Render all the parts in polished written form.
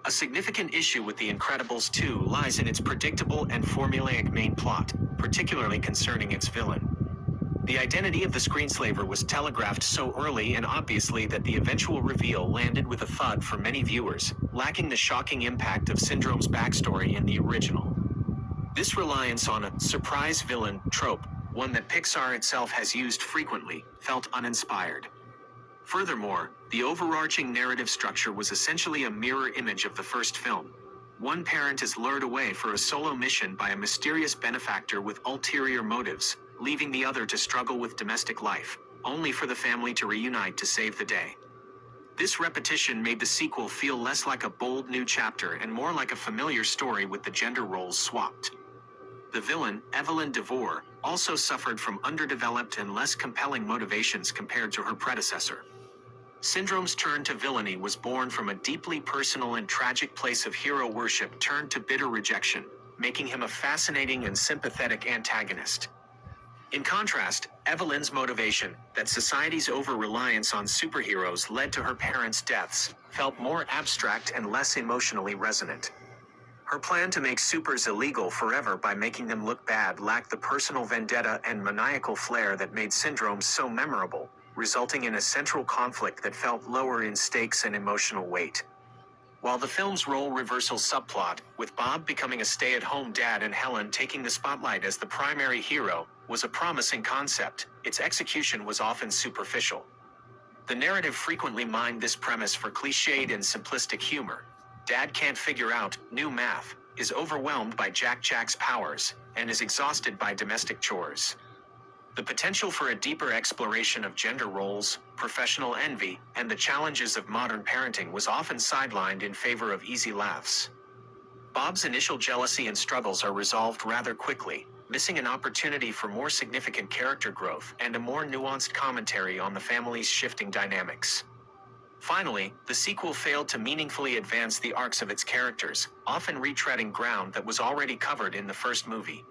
A significant issue with The Incredibles 2 lies in its predictable and formulaic main plot, particularly concerning its villain. The identity of the screenslaver was telegraphed so early and obviously that the eventual reveal landed with a thud for many viewers, lacking the shocking impact of Syndrome's backstory in the original. This reliance on a surprise villain trope, one that Pixar itself has used frequently, felt uninspired. Furthermore, the overarching narrative structure was essentially a mirror image of the first film. One parent is lured away for a solo mission by a mysterious benefactor with ulterior motives, leaving the other to struggle with domestic life, only for the family to reunite to save the day. This repetition made the sequel feel less like a bold new chapter and more like a familiar story with the gender roles swapped. The villain, Evelyn DeVore, also suffered from underdeveloped and less compelling motivations compared to her predecessor. Syndrome's turn to villainy was born from a deeply personal and tragic place of hero worship turned to bitter rejection, making him a fascinating and sympathetic antagonist. In contrast, Evelyn's motivation, that society's over-reliance on superheroes led to her parents' deaths, felt more abstract and less emotionally resonant. Her plan to make supers illegal forever by making them look bad lacked the personal vendetta and maniacal flair that made Syndrome so memorable, resulting in a central conflict that felt lower in stakes and emotional weight. While the film's role reversal subplot, with Bob becoming a stay-at-home dad and Helen taking the spotlight as the primary hero, was a promising concept, its execution was often superficial. The narrative frequently mined this premise for cliched and simplistic humor. Dad can't figure out new math, is overwhelmed by Jack's powers, and is exhausted by domestic chores. The potential for a deeper exploration of gender roles, professional envy, and the challenges of modern parenting was often sidelined in favor of easy laughs. Bob's initial jealousy and struggles are resolved rather quickly, missing an opportunity for more significant character growth and a more nuanced commentary on the family's shifting dynamics. Finally, the sequel failed to meaningfully advance the arcs of its characters, often retreading ground that was already covered in the first movie.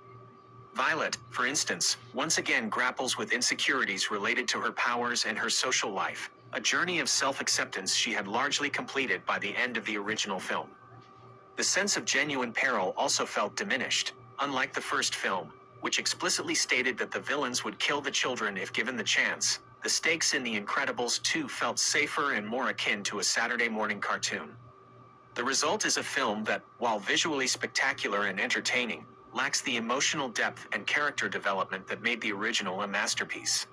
Violet, for instance, once again grapples with insecurities related to her powers and her social life, a journey of self-acceptance she had largely completed by the end of the original film. The sense of genuine peril also felt diminished, unlike the first film, which explicitly stated that the villains would kill the children if given the chance. The stakes in The Incredibles 2 felt safer and more akin to a Saturday morning cartoon. The result is a film that, while visually spectacular and entertaining, lacks the emotional depth and character development that made the original a masterpiece.